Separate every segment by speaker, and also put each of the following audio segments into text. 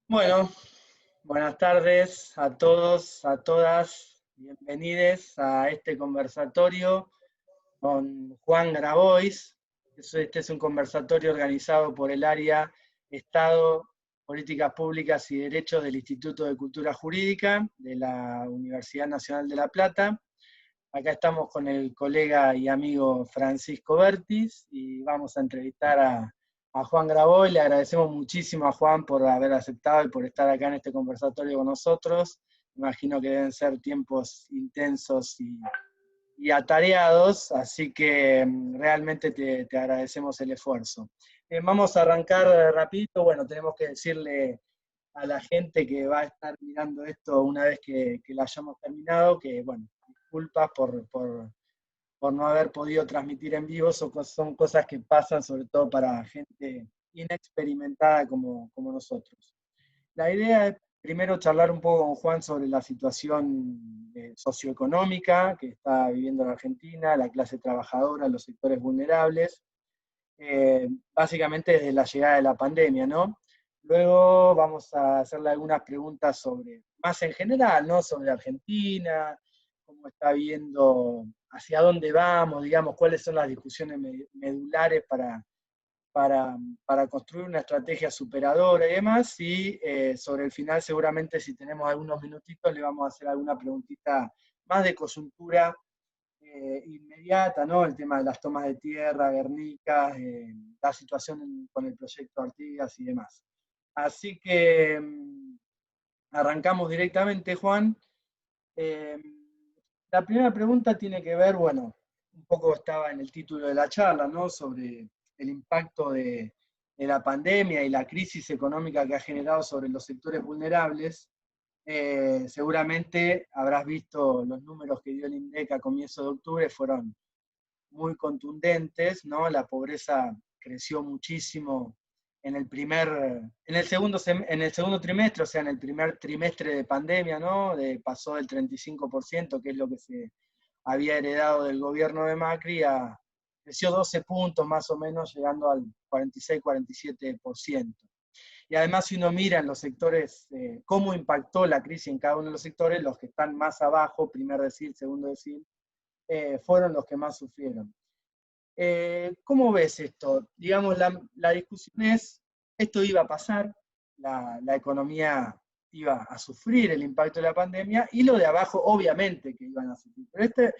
Speaker 1: Bueno, buenas tardes a todos, a todas. Bienvenidos a este conversatorio con Juan Grabois. Este es un conversatorio organizado por el área Estado, Políticas Públicas y Derechos del Instituto de Cultura Jurídica de la Universidad Nacional de La Plata. Acá estamos con el colega y amigo Francisco Bertis y vamos a entrevistar a Juan Grabois. Le agradecemos muchísimo a Juan por haber aceptado y por estar acá en este conversatorio con nosotros. Imagino que deben ser tiempos intensos y atareados, así que realmente te agradecemos el esfuerzo. Vamos a arrancar rapidito. Bueno, tenemos que decirle a la gente que va a estar mirando esto una vez que la hayamos terminado, que bueno, disculpas por no haber podido transmitir en vivo, son cosas que pasan sobre todo para gente inexperimentada como nosotros. La idea es primero charlar un poco con Juan sobre la situación socioeconómica que está viviendo la Argentina, la clase trabajadora, los sectores vulnerables, básicamente desde la llegada de la pandemia, ¿no? Luego vamos a hacerle algunas preguntas sobre, más en general, ¿no? Sobre Argentina, cómo está viendo, hacia dónde vamos, digamos, cuáles son las discusiones medulares para construir una estrategia superadora y demás. Y sobre el final, seguramente, si tenemos algunos minutitos, le vamos a hacer alguna preguntita más de coyuntura inmediata, ¿no? El tema de las tomas de tierra, Guernica, la situación con el proyecto Artigas y demás. Así que arrancamos directamente, Juan. Eh, la primera pregunta tiene que ver, bueno, un poco estaba en el título de la charla, ¿no? Sobre el impacto de la pandemia y la crisis económica que ha generado sobre los sectores vulnerables. Seguramente habrás visto los números que dio el INDEC a comienzo de octubre, fueron muy contundentes, ¿no? La pobreza creció muchísimo en el segundo trimestre, o sea, en el primer trimestre de pandemia, ¿no? Pasó del 35%, que es lo que se había heredado del gobierno de Macri, creció 12 puntos más o menos, llegando al 46-47%. Y además, si uno mira en los sectores, cómo impactó la crisis en cada uno de los sectores, los que están más abajo, primer decil, segundo decil, fueron los que más sufrieron. ¿Cómo ves esto? Digamos, la discusión es, esto iba a pasar, la economía iba a sufrir el impacto de la pandemia, y lo de abajo, obviamente, que iban a sufrir. Pero este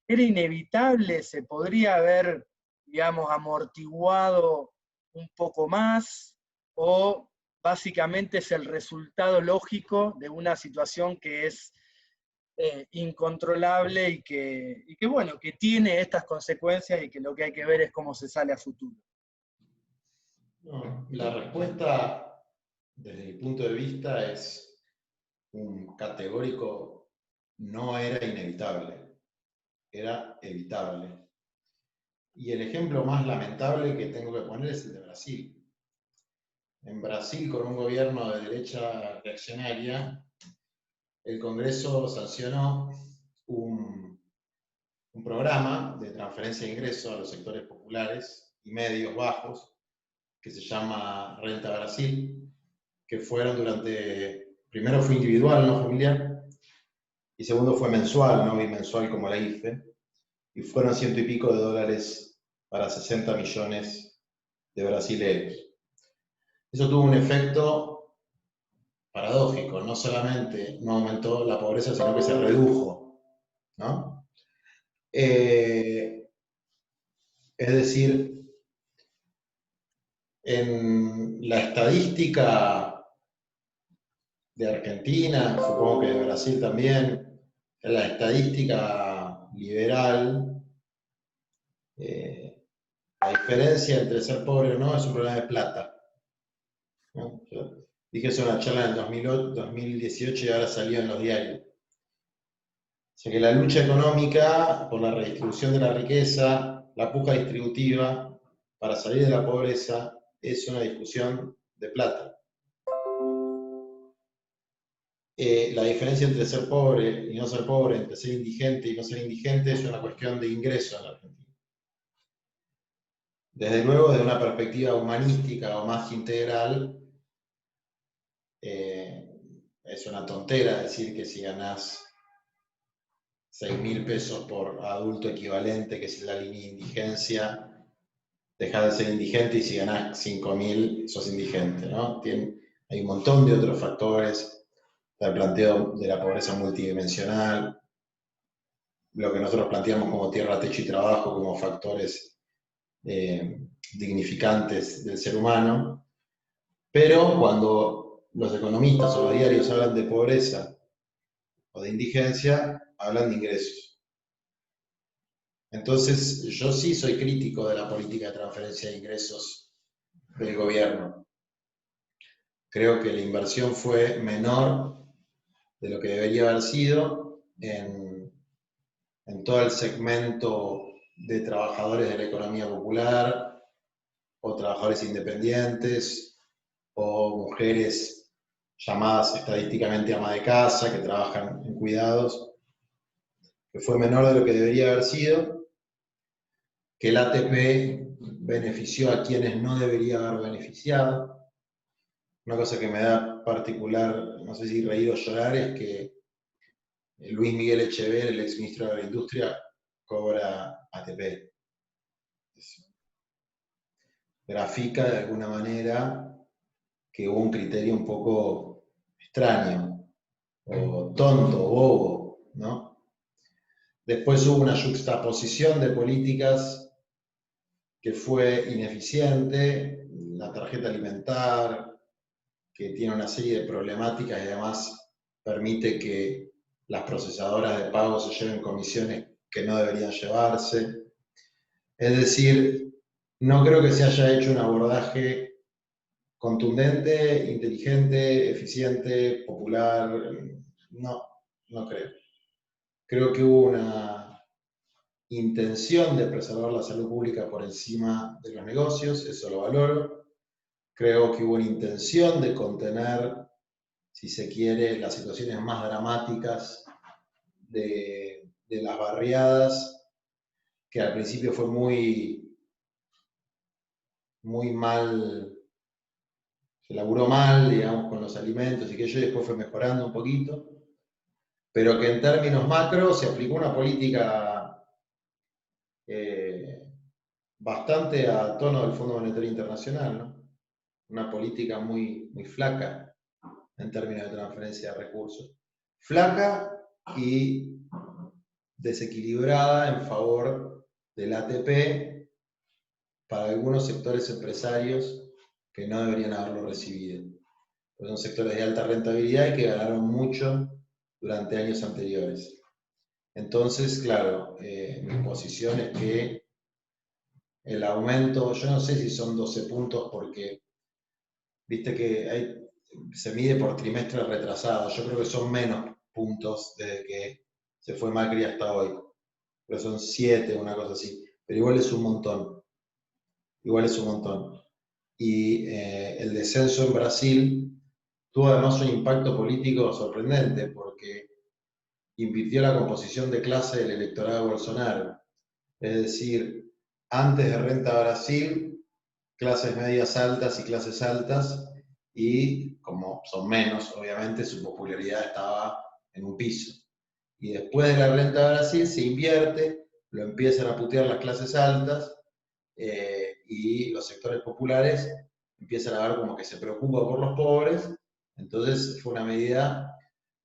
Speaker 1: era inevitable, se podría haber, digamos, amortiguado un poco más, o básicamente es el resultado lógico de una situación que es incontrolable y que, bueno, que tiene estas consecuencias y que lo que hay que ver es cómo se sale a futuro.
Speaker 2: No, la respuesta, desde mi punto de vista, es un categórico: no era inevitable, era evitable. Y el ejemplo más lamentable que tengo que poner es el de Brasil. En Brasil, con un gobierno de derecha reaccionaria, el Congreso sancionó un programa de transferencia de ingresos a los sectores populares y medios bajos que se llama Renta Brasil, que fueron primero fue individual, no familiar, y segundo fue mensual, no bimensual como la IFE, y fueron ciento y pico de dólares para 60 millones de brasileños. Eso tuvo un efecto paradójico, no solamente no aumentó la pobreza, sino que se redujo, ¿no? Es decir, en la estadística de Argentina, supongo que de Brasil también, en la estadística liberal, la diferencia entre ser pobre o no es un problema de plata, ¿no? Yo dije eso en una charla en el 2018 y ahora salió en los diarios. O sea que la lucha económica por la redistribución de la riqueza, la puja distributiva para salir de la pobreza, es una discusión de plata. La diferencia entre ser pobre y no ser pobre, entre ser indigente y no ser indigente, es una cuestión de ingreso en la Argentina. Desde luego, desde una perspectiva humanística o más integral, es una tontera decir que si ganás 6.000 pesos por adulto equivalente, que es la línea de indigencia, dejás de ser indigente, y si ganás 5.000 sos indigente, ¿no? Hay un montón de otros factores, el planteo de la pobreza multidimensional, lo que nosotros planteamos como tierra, techo y trabajo como factores dignificantes del ser humano, pero cuando los economistas o los diarios hablan de pobreza o de indigencia, hablan de ingresos. Entonces, yo sí soy crítico de la política de transferencia de ingresos del gobierno. Creo que la inversión fue menor de lo que debería haber sido en todo el segmento de trabajadores de la economía popular, o trabajadores independientes, o mujeres llamadas estadísticamente ama de casa, que trabajan en cuidados, que fue menor de lo que debería haber sido, que el ATP benefició a quienes no debería haber beneficiado. Una cosa que me da particular, no sé si reír o llorar, es que Luis Miguel Echeverría, el exministro de la Industria, cobra ATP. Eso grafica de alguna manera que hubo un criterio un poco extraño, o tonto, o bobo, ¿no? Después hubo una yuxtaposición de políticas que fue ineficiente, la tarjeta alimentar, que tiene una serie de problemáticas y además permite que las procesadoras de pago se lleven comisiones que no deberían llevarse. Es decir, no creo que se haya hecho un abordaje contundente, inteligente, eficiente, popular. No creo. Creo que hubo una intención de preservar la salud pública por encima de los negocios, eso lo valoro. Creo que hubo una intención de contener, si se quiere, las situaciones más dramáticas de las barriadas, que al principio fue muy mal, se laburó mal, digamos, con los alimentos y que ello después fue mejorando un poquito, pero que en términos macro se aplicó una política bastante a tono del Fondo Monetario Internacional, ¿no? Una política muy flaca en términos de transferencia de recursos. Flaca y desequilibrada en favor del ATP para algunos sectores empresarios que no deberían haberlo recibido. Pues son sectores de alta rentabilidad y que ganaron mucho durante años anteriores. Entonces, claro, mi posición es que el aumento, yo no sé si son 12 puntos porque, viste que se mide por trimestres retrasados, yo creo que son menos puntos desde que se fue Macri hasta hoy, pero son 7, una cosa así, pero igual es un montón, Y el descenso en Brasil tuvo además un impacto político sorprendente porque invirtió la composición de clase del electorado de Bolsonaro. Es decir, antes de Renta Brasil, clases medias altas y clases altas, y como son menos, obviamente, su popularidad estaba en un piso. Y después de la Renta Brasil se invierte, lo empiezan a putear las clases altas, y los sectores populares empiezan a ver como que se preocupa por los pobres. Entonces fue una medida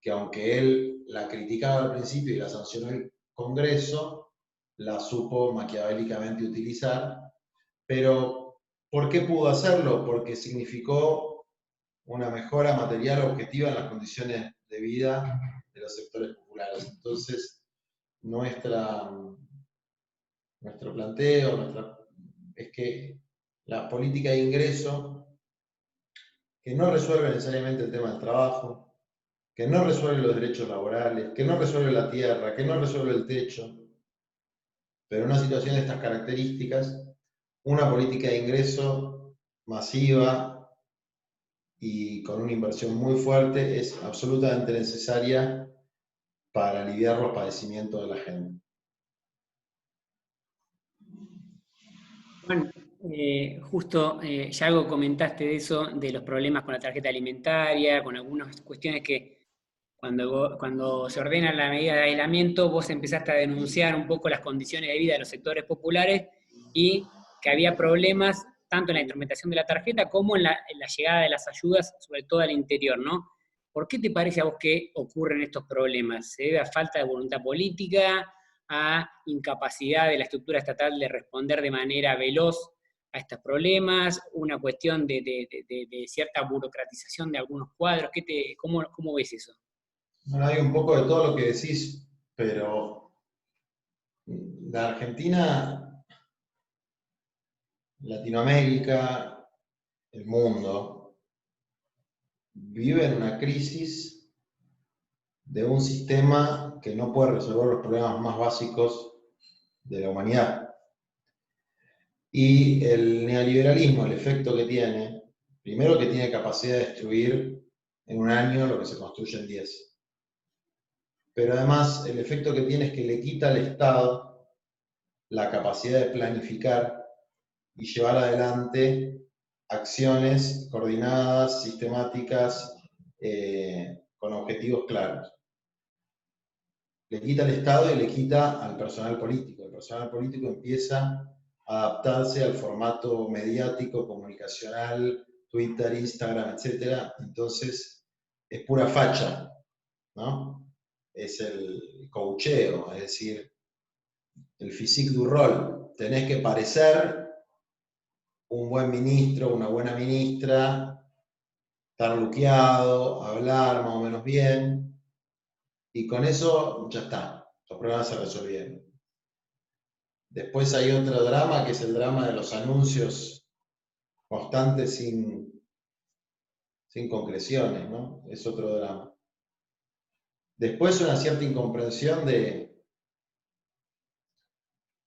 Speaker 2: que, aunque él la criticaba al principio y la sancionó el Congreso, la supo maquiavélicamente utilizar. Pero ¿por qué pudo hacerlo? Porque significó una mejora material objetiva en las condiciones de vida de los sectores populares. Entonces, nuestro planteo es que la política de ingreso, que no resuelve necesariamente el tema del trabajo, que no resuelve los derechos laborales, que no resuelve la tierra, que no resuelve el techo, pero en una situación de estas características, una política de ingreso masiva y con una inversión muy fuerte es absolutamente necesaria para aliviar los padecimientos de la gente.
Speaker 3: Bueno, Ya algo comentaste de eso, de los problemas con la tarjeta alimentaria, con algunas cuestiones que cuando se ordena la medida de aislamiento, vos empezaste a denunciar un poco las condiciones de vida de los sectores populares y que había problemas tanto en la instrumentación de la tarjeta como en la llegada de las ayudas, sobre todo al interior, ¿no? ¿Por qué te parece a vos que ocurren estos problemas? ¿Se debe a falta de voluntad política, a incapacidad de la estructura estatal de responder de manera veloz a estos problemas, una cuestión de cierta burocratización de algunos cuadros? ¿Cómo ves eso?
Speaker 2: Bueno, hay un poco de todo lo que decís, pero la Argentina, Latinoamérica, el mundo, vive en una crisis de un sistema que no puede resolver los problemas más básicos de la humanidad. Y el neoliberalismo, el efecto que tiene, primero que tiene capacidad de destruir en un año lo que se construye en 10. Pero además el efecto que tiene es que le quita al Estado la capacidad de planificar y llevar adelante acciones coordinadas, sistemáticas, con objetivos claros. Le quita al Estado y le quita al personal político. El personal político empieza a adaptarse al formato mediático, comunicacional, Twitter, Instagram, etc. Entonces, es pura facha, ¿no? Es el coacheo, es decir, el physique du rôle. Tenés que parecer un buen ministro, una buena ministra, estar luqueado, hablar más o menos bien, y con eso ya está, los problemas se resolvieron. Después hay otro drama, que es el drama de los anuncios constantes sin concreciones, ¿no? Es otro drama. Después una cierta incomprensión de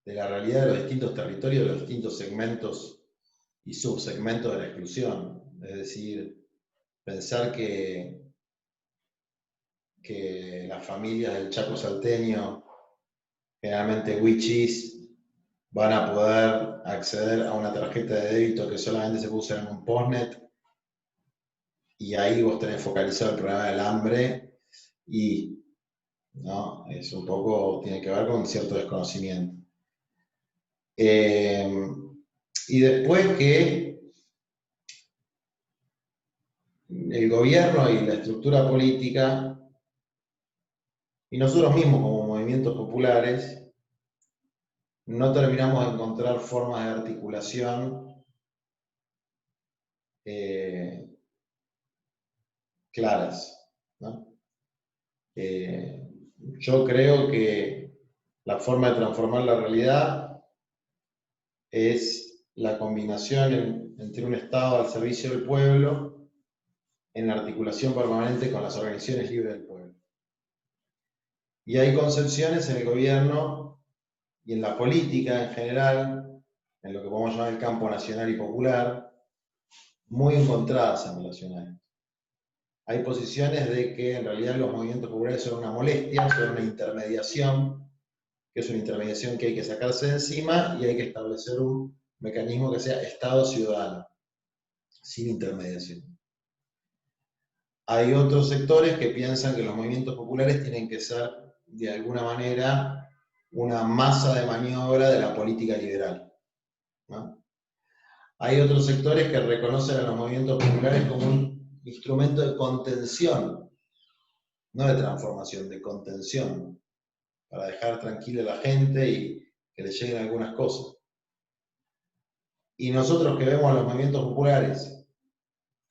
Speaker 2: la realidad de los distintos territorios, de los distintos segmentos y subsegmentos de la exclusión. Es decir, pensar que las familias del Chaco salteño, generalmente wichis, van a poder acceder a una tarjeta de débito que solamente se puede usar en un postnet, y ahí vos tenés focalizado el problema del hambre, y ¿no? Es un poco, tiene que ver con un cierto desconocimiento. Y después que el gobierno y la estructura política, y nosotros mismos como movimientos populares, no terminamos de encontrar formas de articulación claras, ¿no? Yo creo que la forma de transformar la realidad es la combinación entre un Estado al servicio del pueblo, en la articulación permanente con las organizaciones libres del pueblo. Y hay concepciones en el gobierno y en la política en general, en lo que podemos llamar el campo nacional y popular, muy encontradas en relación a esto. Hay posiciones de que en realidad los movimientos populares son una molestia, son una intermediación, que es una intermediación que hay que sacarse de encima, y hay que establecer un mecanismo que sea Estado-ciudadano, sin intermediación. Hay otros sectores que piensan que los movimientos populares tienen que ser, de alguna manera, una masa de maniobra de la política liberal, ¿no? Hay otros sectores que reconocen a los movimientos populares como un instrumento de contención, no de transformación, de contención, para dejar tranquila a la gente y que le lleguen algunas cosas. Y nosotros que vemos a los movimientos populares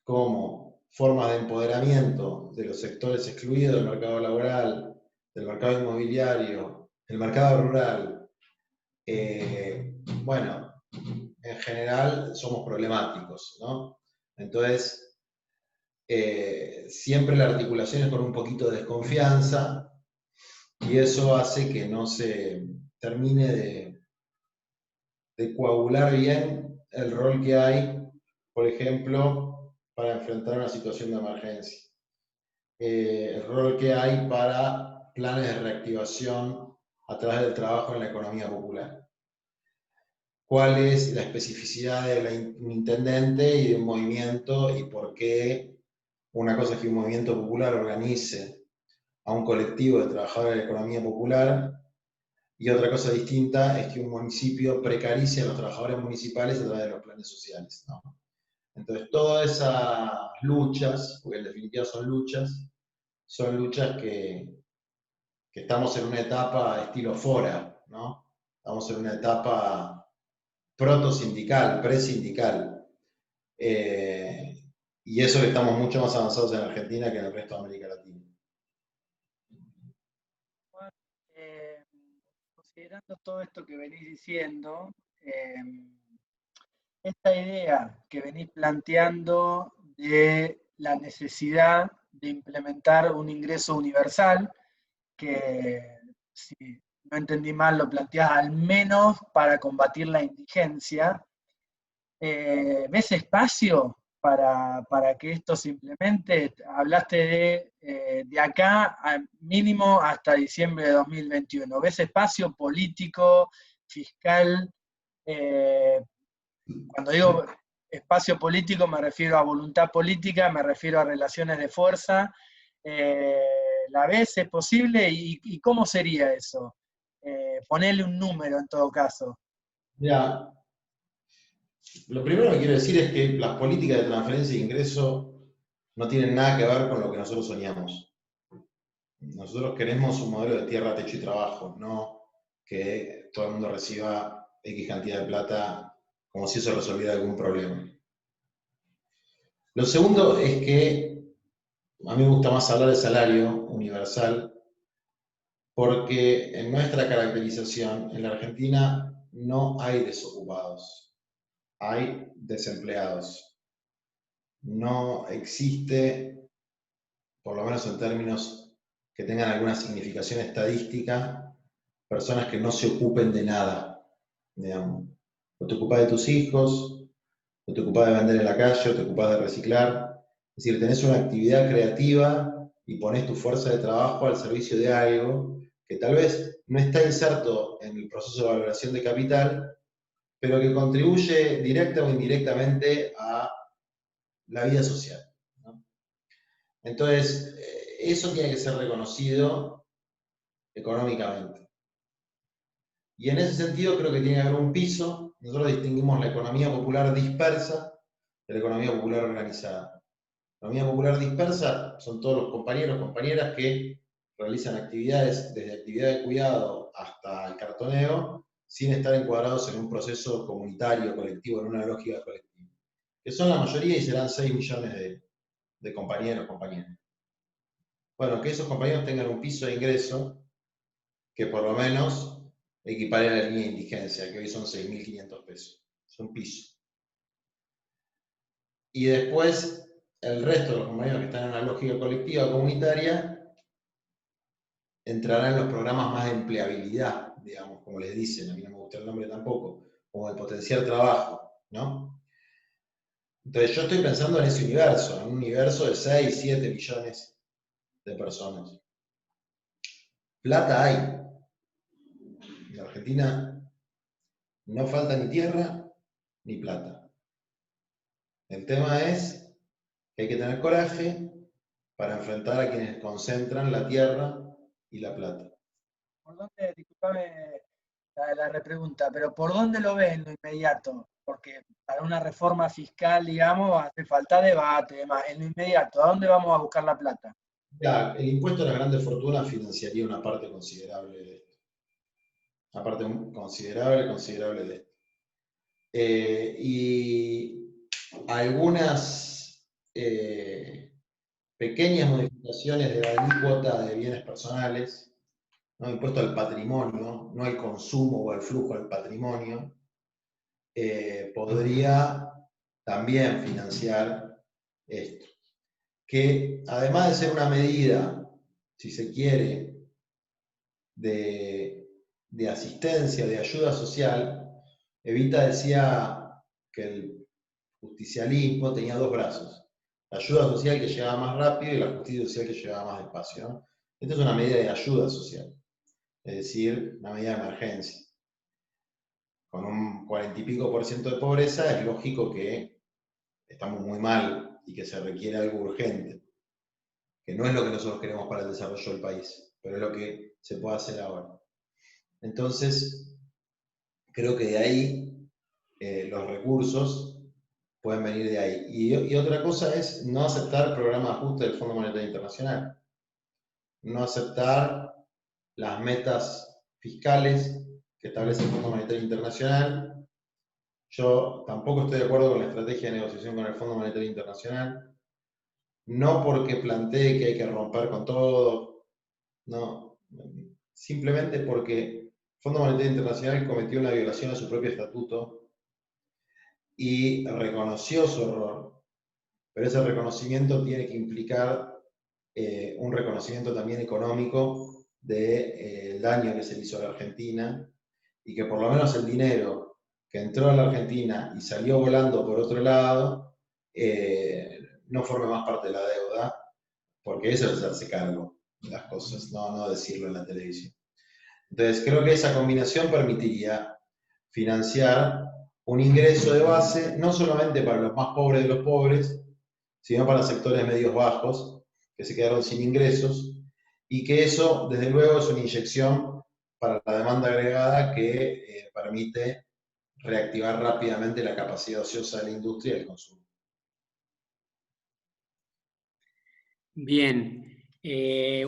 Speaker 2: como formas de empoderamiento de los sectores excluidos del mercado laboral, del mercado inmobiliario, del mercado rural, bueno, en general somos problemáticos, ¿no? Entonces, siempre la articulación es con un poquito de desconfianza, y eso hace que no se termine de coagular bien el rol que hay, por ejemplo, para enfrentar una situación de emergencia. El rol que hay para planes de reactivación a través del trabajo en la economía popular. cuál es la especificidad de un intendente y de un movimiento y por qué una cosa es que un movimiento popular organice a un colectivo de trabajadores de la economía popular y otra cosa distinta es que un municipio precarice a los trabajadores municipales a través de los planes sociales, ¿no? Entonces, todas esas luchas, porque en definitiva son luchas que estamos en una etapa estilo Fora, ¿no? Estamos en una etapa proto-sindical, pre-sindical. Y eso que estamos mucho más avanzados en Argentina que en el resto de América Latina.
Speaker 1: Considerando todo esto que venís diciendo, esta idea que venís planteando de la necesidad de implementar un ingreso universal, que si no entendí mal lo planteás al menos para combatir la indigencia, ¿ves espacio para que esto se implemente? Hablaste de acá mínimo hasta diciembre de 2021. ¿Ves espacio político, fiscal? Cuando digo espacio político me refiero a voluntad política, me refiero a relaciones de fuerza. ¿La ves? ¿Es posible? ¿Y cómo sería eso? Ponerle un número en todo caso.
Speaker 2: Mira, lo primero que quiero decir es que las políticas de transferencia de ingreso no tienen nada que ver con lo que nosotros soñamos. Nosotros queremos un modelo de tierra, techo y trabajo, no que todo el mundo reciba X cantidad de plata como si eso resolviera algún problema. Lo segundo es que a mí me gusta más hablar de salario universal porque en nuestra caracterización en la Argentina no hay desocupados, hay desempleados. No existe, por lo menos en términos que tengan alguna significación estadística, personas que no se ocupen de nada, digamos. O te ocupas de tus hijos, o te ocupas de vender en la calle, o te ocupas de reciclar. Es decir, tenés una actividad creativa y pones tu fuerza de trabajo al servicio de algo que tal vez no está inserto en el proceso de valoración de capital, pero que contribuye directa o indirectamente a la vida social, ¿no? Entonces, eso tiene que ser reconocido económicamente. Y en ese sentido creo que tiene que haber un piso. Nosotros distinguimos la economía popular dispersa de la economía popular organizada. La economía popular dispersa son todos los compañeros, compañeras que realizan actividades, desde actividad de cuidado hasta el cartoneo, sin estar encuadrados en un proceso comunitario, colectivo, en una lógica colectiva. Que son la mayoría y serán 6 millones de compañeros, compañeras. Bueno, que esos compañeros tengan un piso de ingreso que por lo menos equipare a la línea de indigencia, que hoy son 6.500 pesos. Es un piso. Y después, el resto de los compañeros que están en una lógica colectiva comunitaria entrarán en los programas más de empleabilidad, digamos, como les dicen, a mí no me gusta el nombre tampoco, como de potenciar trabajo, ¿no? Entonces yo estoy pensando en ese universo, en un universo de 6, 7 millones de personas. Plata hay. En Argentina no falta ni tierra ni plata. El tema es que hay que tener coraje para enfrentar a quienes concentran la tierra y la plata.
Speaker 1: ¿Por dónde, disculpame la repregunta, pero por dónde lo ves en lo inmediato? Porque para una reforma fiscal, digamos, hace falta debate y demás. En lo inmediato, ¿a dónde vamos a buscar la plata?
Speaker 2: Ya, el impuesto a las grandes fortunas financiaría una parte considerable de esto. Una parte considerable de esto. Y algunas pequeñas modificaciones de la alícuota de bienes personales, ¿no? Impuesto al patrimonio, no al consumo o al flujo al patrimonio, podría también financiar esto. Que además de ser una medida, si se quiere, de asistencia, de ayuda social, Evita decía que el justicialismo tenía dos brazos: la ayuda social que llegaba más rápido y la justicia social que llegaba más despacio, ¿no? Esta es una medida de ayuda social, es decir, una medida de emergencia. con un 40 y pico % de pobreza, es lógico que estamos muy mal y que se requiere algo urgente, que no es lo que nosotros queremos para el desarrollo del país, pero es lo que se puede hacer ahora. Entonces, creo que de ahí los recursos pueden venir de ahí. Y otra cosa es no aceptar programas de ajuste del Fondo Monetario Internacional, no aceptar las metas fiscales que establece el Fondo Monetario Internacional. Yo tampoco estoy de acuerdo con la estrategia de negociación con el Fondo Monetario Internacional, no porque plantee que hay que romper con todo, no, simplemente porque el Fondo Monetario Internacional cometió una violación a su propio estatuto y reconoció su error, pero ese reconocimiento tiene que implicar un reconocimiento también económico del daño que se le hizo a la Argentina, y que por lo menos el dinero que entró a la Argentina y salió volando por otro lado, no forme más parte de la deuda, porque eso es hacerse cargo de las cosas, no decirlo en la televisión. Entonces, creo que esa combinación permitiría financiar un ingreso de base, no solamente para los más pobres de los pobres, sino para sectores medios bajos, que se quedaron sin ingresos, y que eso, desde luego, es una inyección para la demanda agregada que permite reactivar rápidamente la capacidad ociosa de la industria y el consumo.
Speaker 3: Bien.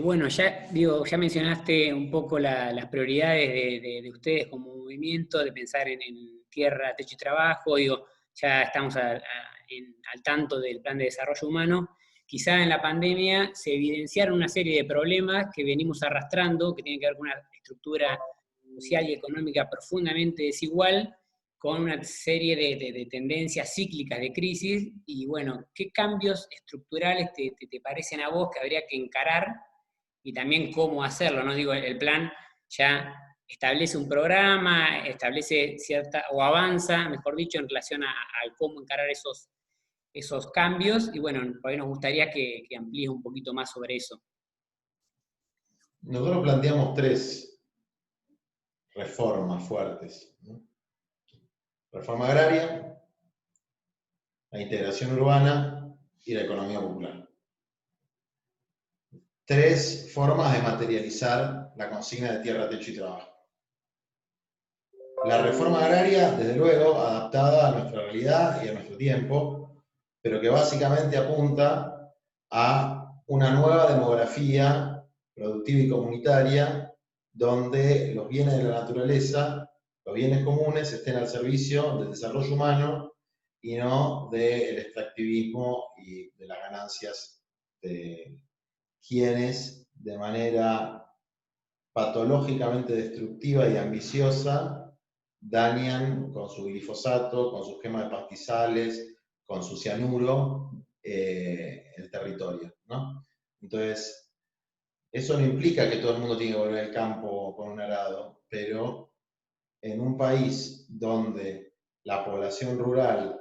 Speaker 3: Bueno, ya mencionaste un poco las prioridades de ustedes como movimiento, de pensar en tierra, techo y trabajo. Digo, ya estamos al tanto del plan de desarrollo humano. Quizá en la pandemia se evidenciaron una serie de problemas que venimos arrastrando, que tienen que ver con una estructura social y económica profundamente desigual, con una serie de tendencias cíclicas de crisis. Y bueno, ¿qué cambios estructurales te parecen a vos que habría que encarar? Y también cómo hacerlo, ¿no? Digo, el plan ya establece un programa, establece o avanza, mejor dicho, en relación a cómo encarar esos cambios, y bueno, por ahí nos gustaría que amplíes un poquito más sobre eso.
Speaker 2: Nosotros planteamos 3 reformas fuertes, ¿no? Reforma agraria, la integración urbana y la economía popular. 3 formas de materializar la consigna de tierra, techo y trabajo. La reforma agraria, desde luego, adaptada a nuestra realidad y a nuestro tiempo, pero que básicamente apunta a una nueva demografía productiva y comunitaria, donde los bienes de la naturaleza, los bienes comunes, estén al servicio del desarrollo humano y no del extractivismo y de las ganancias de quienes, de manera patológicamente destructiva y ambiciosa, dañan con su glifosato, con su quema de pastizales, con su cianuro, el territorio, ¿no? Entonces, eso no implica que todo el mundo tiene que volver al campo con un arado, pero en un país donde la población rural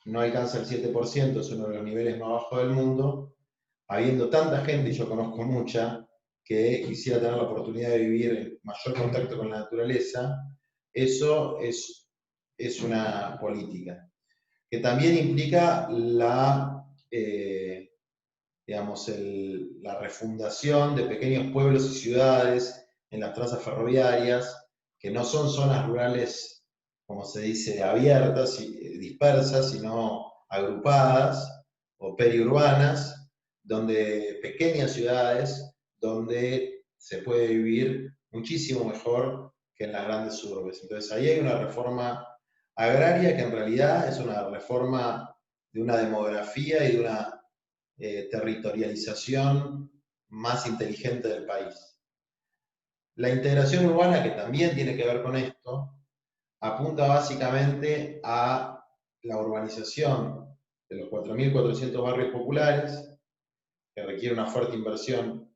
Speaker 2: no alcanza el 7%, es uno de los niveles más bajos del mundo, habiendo tanta gente, y yo conozco mucha, que quisiera tener la oportunidad de vivir en mayor contacto con la naturaleza, eso es una política que también implica la refundación de pequeños pueblos y ciudades en las trazas ferroviarias, que no son zonas rurales, como se dice, abiertas y dispersas, sino agrupadas o periurbanas, donde pequeñas ciudades, donde se puede vivir muchísimo mejor que en las grandes urbes. Entonces ahí hay una reforma agraria que en realidad es una reforma de una demografía y de una territorialización más inteligente del país. La integración urbana, que también tiene que ver con esto, apunta básicamente a la urbanización de los 4.400 barrios populares, que requiere una fuerte inversión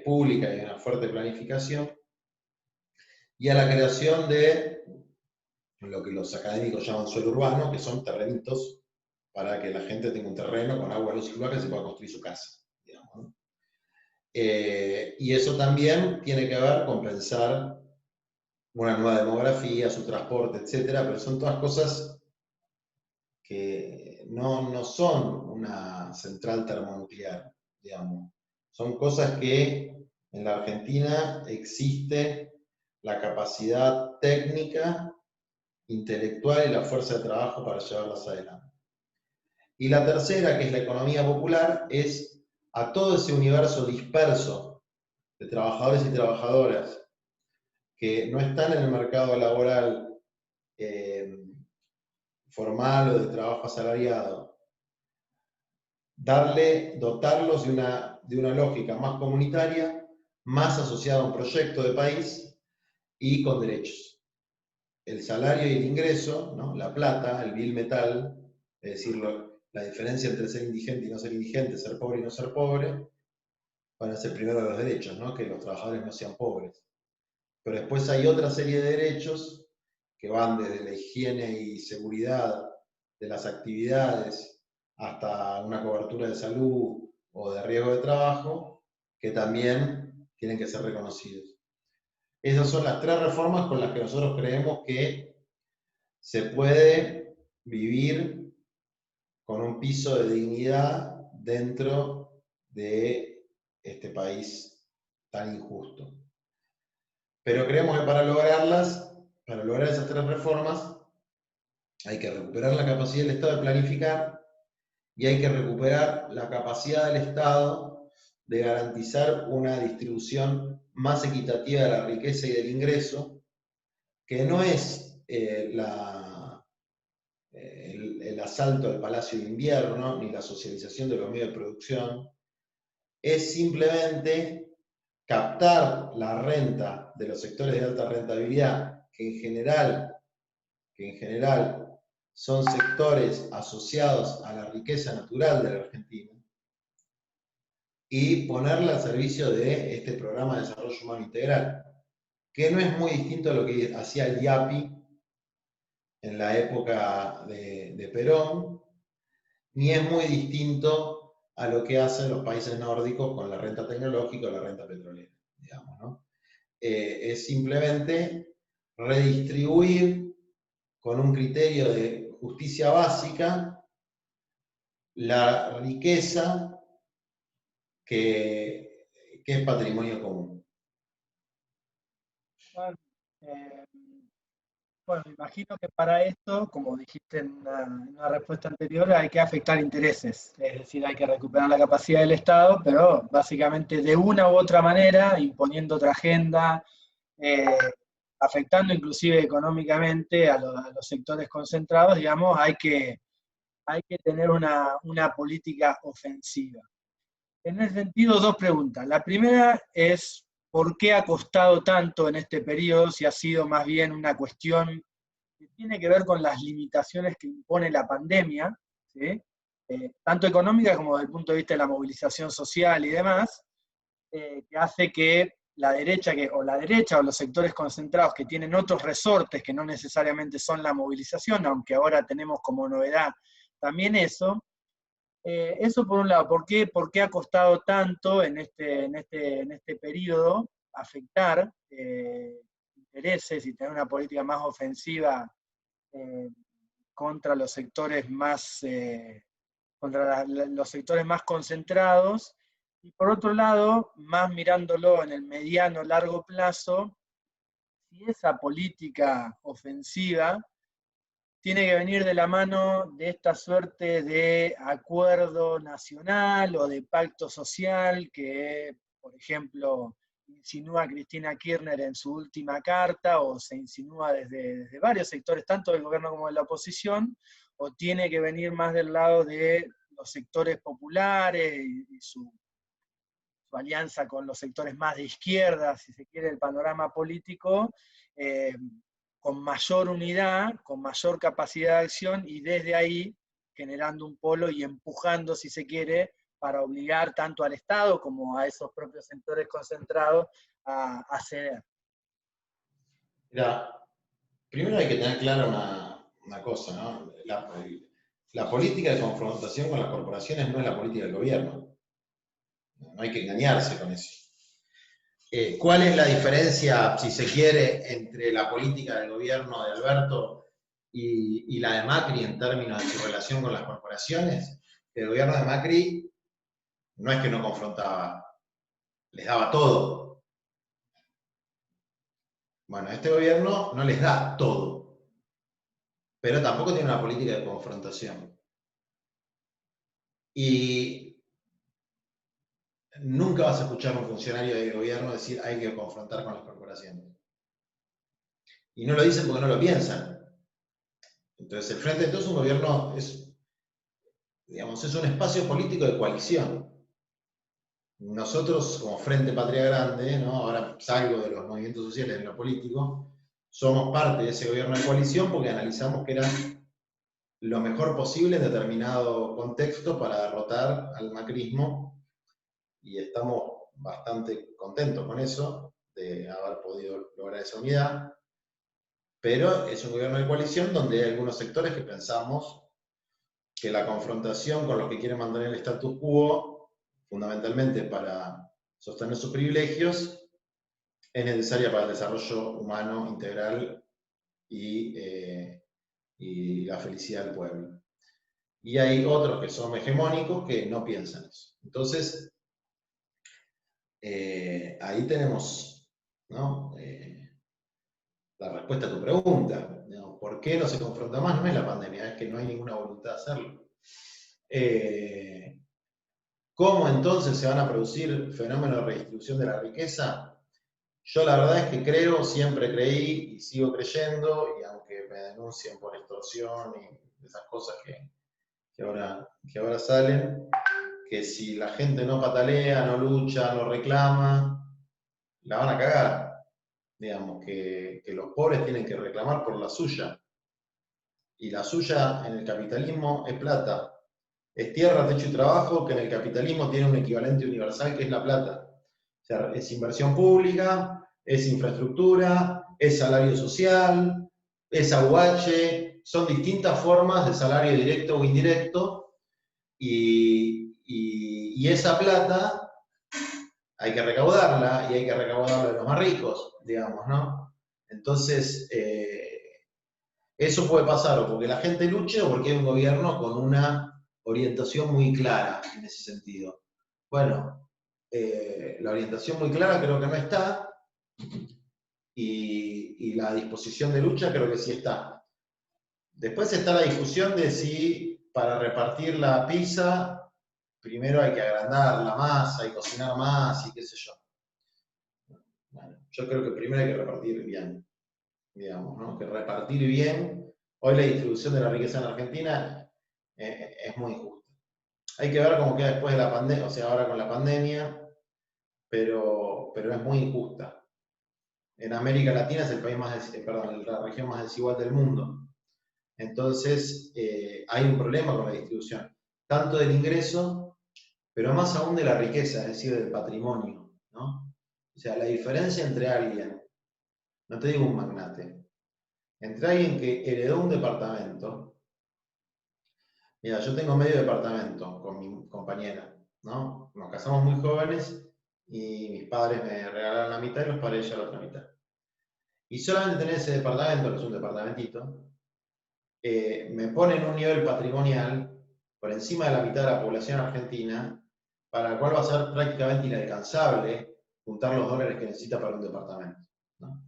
Speaker 2: pública y una fuerte planificación, y a la creación de lo que los académicos llaman suelo urbano, que son terrenitos para que la gente tenga un terreno con agua, luz y cloaca y se pueda construir su casa, digamos, ¿no? Y eso también tiene que ver con pensar una nueva demografía, su transporte, etcétera, pero son todas cosas que no son una central termonuclear, digamos. Son cosas que en la Argentina existe la capacidad técnica, intelectual y la fuerza de trabajo para llevarlas adelante. Y la tercera, que es la economía popular, es a todo ese universo disperso de trabajadores y trabajadoras que no están en el mercado laboral formal o de trabajo asalariado, dotarlos de una lógica más comunitaria, más asociada a un proyecto de país y con derechos. El salario y el ingreso, ¿no? La plata, el bill metal, es decir, la diferencia entre ser indigente y no ser indigente, ser pobre y no ser pobre, van a ser primero los derechos, ¿no? Que los trabajadores no sean pobres. Pero después hay otra serie de derechos que van desde la higiene y seguridad de las actividades hasta una cobertura de salud o de riesgo de trabajo, que también tienen que ser reconocidos. Esas son las tres reformas con las que nosotros creemos que se puede vivir con un piso de dignidad dentro de este país tan injusto. Pero creemos que para lograr esas tres reformas, hay que recuperar la capacidad del Estado de planificar y hay que recuperar la capacidad del Estado de garantizar una distribución más equitativa de la riqueza y del ingreso, que no es el asalto al Palacio de Invierno ni la socialización de los medios de producción, es simplemente captar la renta de los sectores de alta rentabilidad, que en general son sectores asociados a la riqueza natural de la Argentina, y ponerla al servicio de este programa de desarrollo humano integral, que no es muy distinto a lo que hacía el IAPI en la época de Perón, ni es muy distinto a lo que hacen los países nórdicos con la renta tecnológica o la renta petrolera, digamos, ¿no? Es simplemente redistribuir con un criterio de justicia básica la riqueza que es patrimonio común.
Speaker 1: Juan, bueno, me imagino que para esto, como dijiste en una respuesta anterior, hay que afectar intereses, es decir, hay que recuperar la capacidad del Estado, pero básicamente de una u otra manera, imponiendo otra agenda, eh, afectando inclusive económicamente a los sectores concentrados, digamos, hay que tener una política ofensiva. En ese sentido, dos preguntas. La primera es, ¿por qué ha costado tanto en este periodo? Si ha sido más bien una cuestión que tiene que ver con las limitaciones que impone la pandemia, ¿sí? Tanto económica como desde el punto de vista de la movilización social y demás, que hace que la derecha o los sectores concentrados que tienen otros resortes que no necesariamente son la movilización, aunque ahora tenemos como novedad también eso por un lado. ¿Por qué ha costado tanto en este periodo afectar intereses y tener una política más ofensiva contra los sectores los sectores más concentrados? Y por otro lado, más mirándolo en el mediano largo plazo, si esa política ofensiva tiene que venir de la mano de esta suerte de acuerdo nacional o de pacto social que, por ejemplo, insinúa Cristina Kirchner en su última carta, o se insinúa desde varios sectores, tanto del gobierno como de la oposición, o tiene que venir más del lado de los sectores populares y su alianza con los sectores más de izquierda, si se quiere, el panorama político, con mayor unidad, con mayor capacidad de acción, y desde ahí generando un polo y empujando, si se quiere, para obligar tanto al Estado como a esos propios sectores concentrados a ceder.
Speaker 2: Mira, primero hay que tener clara una cosa, ¿no? La política de confrontación con las corporaciones no es la política del gobierno. No hay que engañarse con eso. ¿Cuál es la diferencia, si se quiere, entre la política del gobierno de Alberto y la de Macri en términos de su relación con las corporaciones? El gobierno de Macri no es que no confrontaba, les daba todo. Bueno, este gobierno no les da todo, pero tampoco tiene una política de confrontación. Y nunca vas a escuchar a un funcionario del gobierno decir hay que confrontar con las corporaciones. Y no lo dicen porque no lo piensan. Entonces, el Frente de Todos es un gobierno, digamos, es un espacio político de coalición. Nosotros, como Frente Patria Grande, ¿no? Ahora salgo de los movimientos sociales en lo político, somos parte de ese gobierno de coalición porque analizamos que era lo mejor posible en determinado contexto para derrotar al macrismo, y estamos bastante contentos con eso, de haber podido lograr esa unidad, pero es un gobierno de coalición donde hay algunos sectores que pensamos que la confrontación con los que quieren mantener el status quo, fundamentalmente para sostener sus privilegios, es necesaria para el desarrollo humano integral y la felicidad del pueblo. Y hay otros que son hegemónicos que no piensan eso. Entonces, ahí tenemos, ¿no? La respuesta a tu pregunta, ¿no? ¿Por qué no se confronta más? No es la pandemia, es que no hay ninguna voluntad de hacerlo. ¿Cómo entonces se van a producir fenómenos de redistribución de la riqueza? Yo la verdad es que creo, siempre creí y sigo creyendo, y aunque me denuncien por extorsión y esas cosas que ahora salen, que si la gente no patalea, no lucha, no reclama, la van a cagar. Digamos, que los pobres tienen que reclamar por la suya. Y la suya en el capitalismo es plata. Es tierra, techo y trabajo, que en el capitalismo tiene un equivalente universal que es la plata. O sea, es inversión pública, es infraestructura, es salario social, es aguache, son distintas formas de salario directo o indirecto, y esa plata hay que recaudarla, y hay que recaudarla de los más ricos, digamos, ¿no? Entonces, eso puede pasar o porque la gente luche o porque hay un gobierno con una orientación muy clara en ese sentido. Bueno, la orientación muy clara creo que no está, y la disposición de lucha creo que sí está. Después está la discusión de si para repartir la pizza primero hay que agrandar la masa y cocinar más y qué sé yo. Bueno, yo creo que primero hay que repartir bien, digamos, ¿no? Que repartir bien. Hoy la distribución de la riqueza en Argentina es muy injusta. Hay que ver cómo queda después de la pandemia, o sea, ahora con la pandemia, pero es muy injusta. En América Latina es el país la región más desigual del mundo. Entonces, hay un problema con la distribución, tanto del ingreso, pero más aún de la riqueza, es decir, del patrimonio, ¿no? O sea, la diferencia entre alguien, no te digo un magnate, entre alguien que heredó un departamento. Mira, yo tengo medio departamento con mi compañera, ¿no? Nos casamos muy jóvenes y mis padres me regalaron la mitad y los padres ya la otra mitad. Y solamente tener ese departamento, que es un departamentito, me pone en un nivel patrimonial por encima de la mitad de la población argentina, para la cual va a ser prácticamente inalcanzable juntar los dólares que necesita para un departamento, ¿no?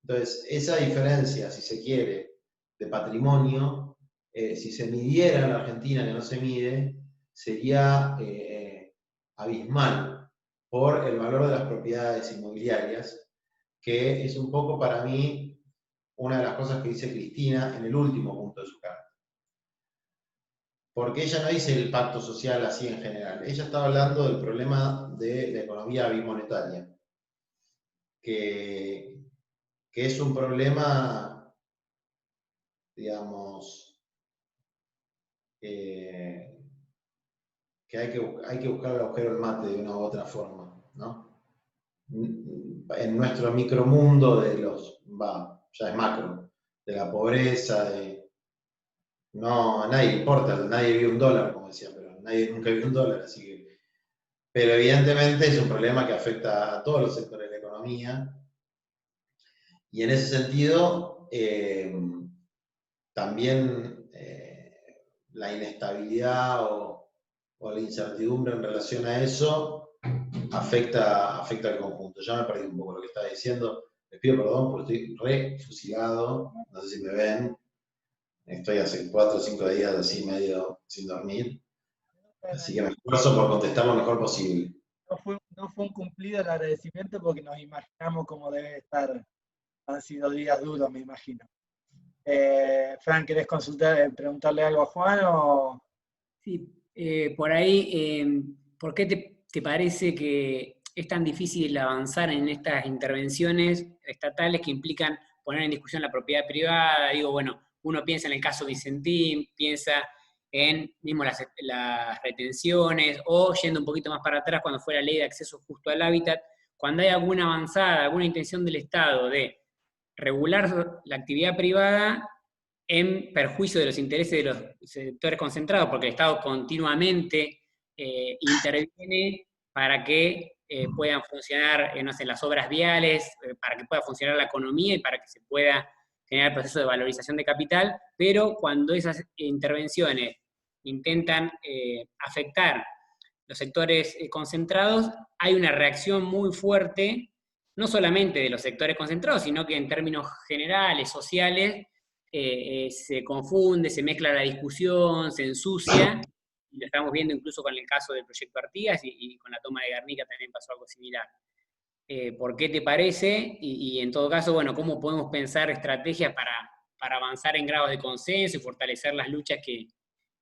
Speaker 2: Entonces, esa diferencia, si se quiere, de patrimonio, si se midiera en la Argentina, que no se mide, sería abismal por el valor de las propiedades inmobiliarias, que es un poco para mí una de las cosas que dice Cristina en el último punto de su carta. Porque ella no dice el pacto social así en general, ella estaba hablando del problema de la economía bimonetaria, que es un problema, digamos, que hay que buscar el agujero del mate de una u otra forma, ¿no? En nuestro micromundo ya es macro, de la pobreza, no, a nadie le importa, nadie vive un dólar, como decía, pero nadie nunca vive un dólar, así que. Pero evidentemente es un problema que afecta a todos los sectores de la economía. Y en ese sentido, también la inestabilidad o la incertidumbre en relación a eso afecta al conjunto. Ya me perdí un poco lo que estaba diciendo. Les pido perdón porque estoy re fusilado, no sé si me ven. Estoy hace 4 o 5 días así medio sin dormir. Así que me esfuerzo por contestar lo mejor posible.
Speaker 1: No fue un cumplido el agradecimiento porque nos imaginamos cómo debe estar. Han sido días duros, me imagino. Fran, ¿querés preguntarle algo a Juan o...?
Speaker 3: Sí, por ahí, ¿por qué te parece que es tan difícil avanzar en estas intervenciones estatales que implican poner en discusión la propiedad privada? Digo, bueno, uno piensa en el caso Vicentín, piensa en mismo las retenciones, o yendo un poquito más para atrás, cuando fue la ley de acceso justo al hábitat, cuando hay alguna avanzada, alguna intención del Estado de regular la actividad privada en perjuicio de los intereses de los sectores concentrados, porque el Estado continuamente interviene para que puedan funcionar, no sé, las obras viales, para que pueda funcionar la economía y para que se pueda generar el proceso de valorización de capital, pero cuando esas intervenciones intentan afectar los sectores concentrados, hay una reacción muy fuerte, no solamente de los sectores concentrados, sino que en términos generales, sociales, se confunde, se mezcla la discusión, se ensucia, y lo estamos viendo incluso con el caso del proyecto Artigas y con la toma de Guernica también pasó algo similar. ¿Por qué te parece? Y en todo caso, bueno, ¿cómo podemos pensar estrategias para avanzar en grados de consenso y fortalecer las luchas que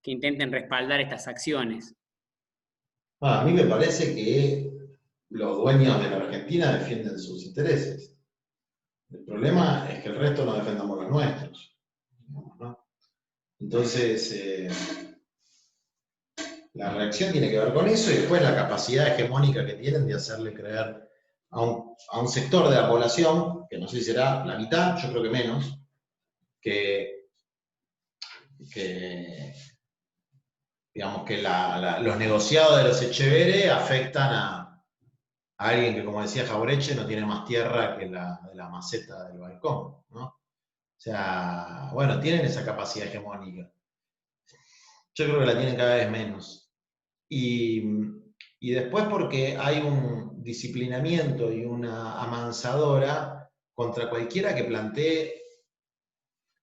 Speaker 3: intenten respaldar estas acciones?
Speaker 2: A mí me parece que los dueños de la Argentina defienden sus intereses. El problema es que el resto no defendamos los nuestros. ¿No? Entonces, la reacción tiene que ver con eso y después la capacidad hegemónica que tienen de hacerle creer a un sector de la población, que no sé si será la mitad, yo creo que menos, que digamos que los negociados de los Echeverre afectan a alguien que, como decía Jaureche, no tiene más tierra que la maceta del balcón, ¿no? O sea, bueno, tienen esa capacidad hegemónica. Yo creo que la tienen cada vez menos. Y después porque hay un disciplinamiento y una amansadora contra cualquiera que plantee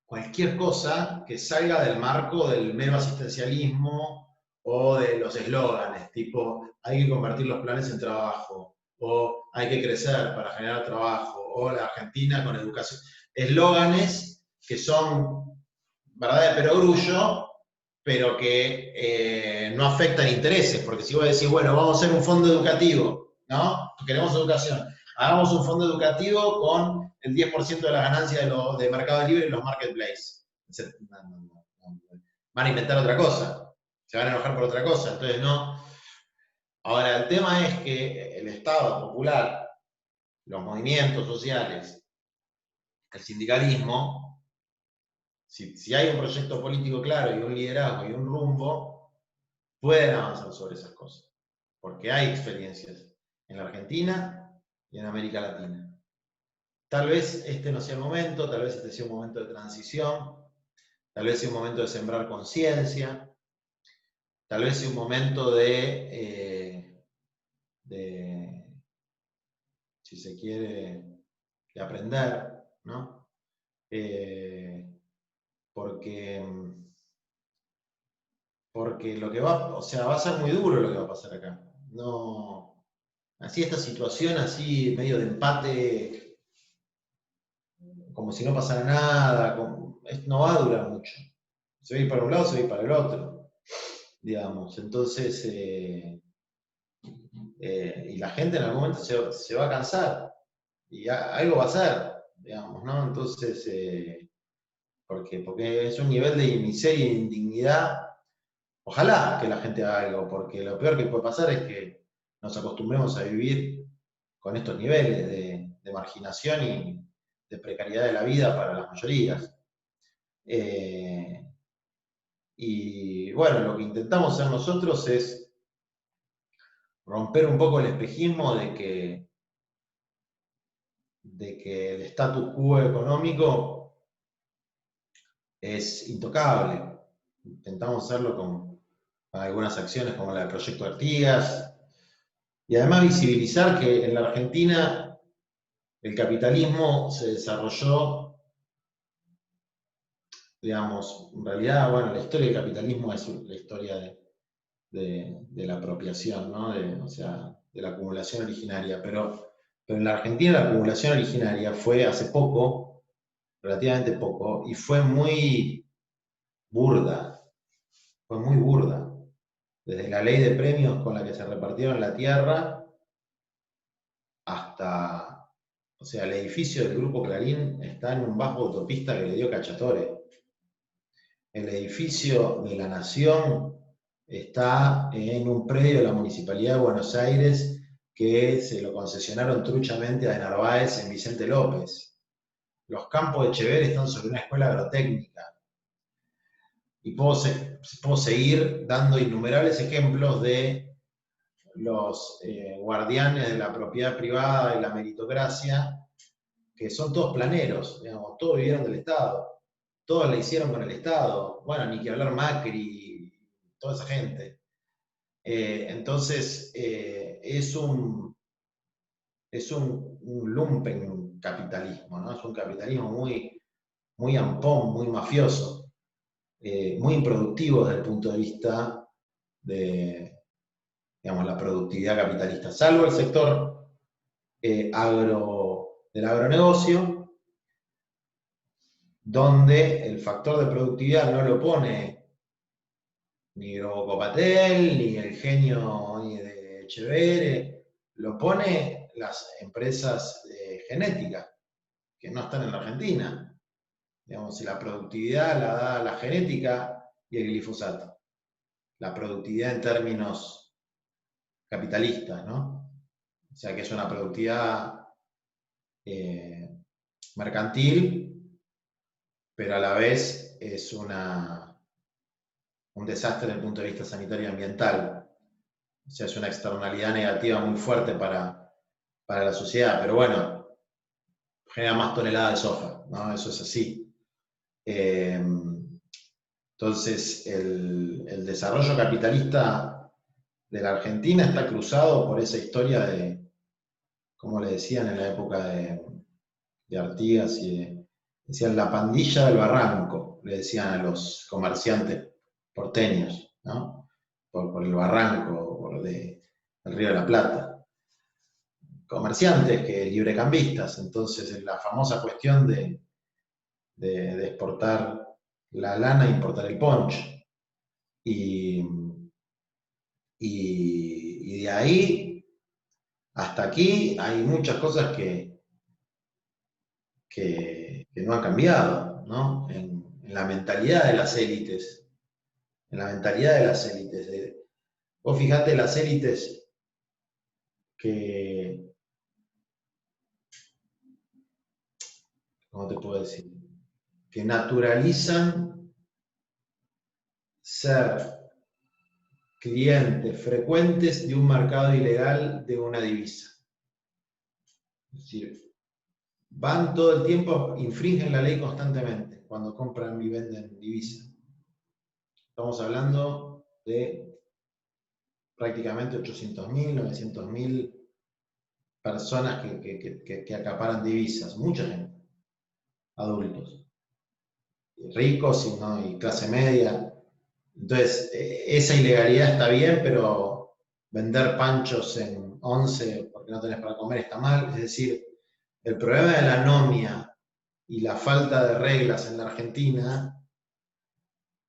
Speaker 2: cualquier cosa que salga del marco del mero asistencialismo o de los eslóganes, tipo hay que convertir los planes en trabajo, o hay que crecer para generar trabajo, o la Argentina con educación. Eslóganes que son verdad de perogrullo, pero que no afectan intereses, porque si vos decís, bueno, vamos a hacer un fondo educativo, ¿no? Queremos educación. Hagamos un fondo educativo con el 10% de las ganancias de Mercado Libre y los marketplaces. Van a inventar otra cosa, se van a enojar por otra cosa, entonces no. Ahora, el tema es que el Estado popular, los movimientos sociales, el sindicalismo, si hay un proyecto político claro y un liderazgo y un rumbo, pueden avanzar sobre esas cosas. Porque hay experiencias en la Argentina y en América Latina. Tal vez este no sea el momento, tal vez este sea un momento de transición, tal vez sea un momento de sembrar conciencia, tal vez sea un momento si se quiere, de aprender, ¿no? Porque lo que va, o sea, va a ser muy duro lo que va a pasar acá. No, así esta situación así medio de empate, como si no pasara nada, no va a durar mucho. Se va a ir para un lado, se va a ir para el otro, digamos. Entonces, y la gente en algún momento se va a cansar y algo va a hacer, digamos, ¿no? Entonces, porque es un nivel de miseria e indignidad. Ojalá que la gente haga algo, porque lo peor que puede pasar es que nos acostumbremos a vivir con estos niveles de marginación y de precariedad de la vida para las mayorías. Y bueno, lo que intentamos hacer nosotros es romper un poco el espejismo de que de que el status quo económico es intocable. Intentamos hacerlo con algunas acciones como la del Proyecto Artigas, y además visibilizar que en la Argentina el capitalismo se desarrolló, digamos, en realidad, bueno, la historia del capitalismo es la historia de la apropiación, ¿no? O sea, de la acumulación originaria, pero en la Argentina la acumulación originaria fue hace poco, relativamente poco, y fue muy burda, fue muy burda. Desde la ley de premios con la que se repartieron la tierra hasta, o sea, el edificio del Grupo Clarín está en un bajo autopista que le dio Cacciatore. El edificio de la Nación está en un predio de la Municipalidad de Buenos Aires que se lo concesionaron truchamente a De Narváez en Vicente López. Los campos de Echeverri están sobre una escuela agrotécnica. Y puedo seguir dando innumerables ejemplos de los guardianes de la propiedad privada y la meritocracia, que son todos planeros, digamos, todos vivieron del Estado, todos le hicieron con el Estado, bueno, ni que hablar Macri, toda esa gente. Entonces, es un lumpen capitalismo, ¿no? Es un capitalismo muy ampón, muy mafioso, muy improductivo desde el punto de vista de, digamos, la productividad capitalista, salvo el sector del agronegocio, donde el factor de productividad no lo pone ni Copatel, ni el genio ni de Echeverri, lo pone las empresas genéticas, que no están en la Argentina. Digamos, si la productividad la da la genética y el glifosato. La productividad en términos capitalistas, ¿no? O sea que es una productividad mercantil, pero a la vez es un desastre desde el punto de vista sanitario y ambiental. O sea, es una externalidad negativa muy fuerte para la sociedad, pero bueno, genera más toneladas de soja, ¿no? Eso es así. Entonces, el desarrollo capitalista de la Argentina está cruzado por esa historia de, como le decían en la época de Artigas, decían la pandilla del barranco, le decían a los comerciantes porteños, ¿no? Por el barranco, el Río de la Plata. Comerciantes que librecambistas, entonces la famosa cuestión de exportar la lana e importar el ponche. Y de ahí hasta aquí hay muchas cosas que no han cambiado, ¿no? En la mentalidad de las élites. En la mentalidad de las élites. Vos fijate las élites que, ¿cómo te puedo decir? Que naturalizan ser clientes frecuentes de un mercado ilegal de una divisa. Es decir, van todo el tiempo, infringen la ley constantemente cuando compran y venden divisa. Estamos hablando de prácticamente 800.000, 900.000 personas que acaparan divisas, mucha gente, adultos, ricos y clase media. Entonces, esa ilegalidad está bien, pero vender panchos en 11 porque no tenés para comer está mal. Es decir, el problema de la anomia y la falta de reglas en la Argentina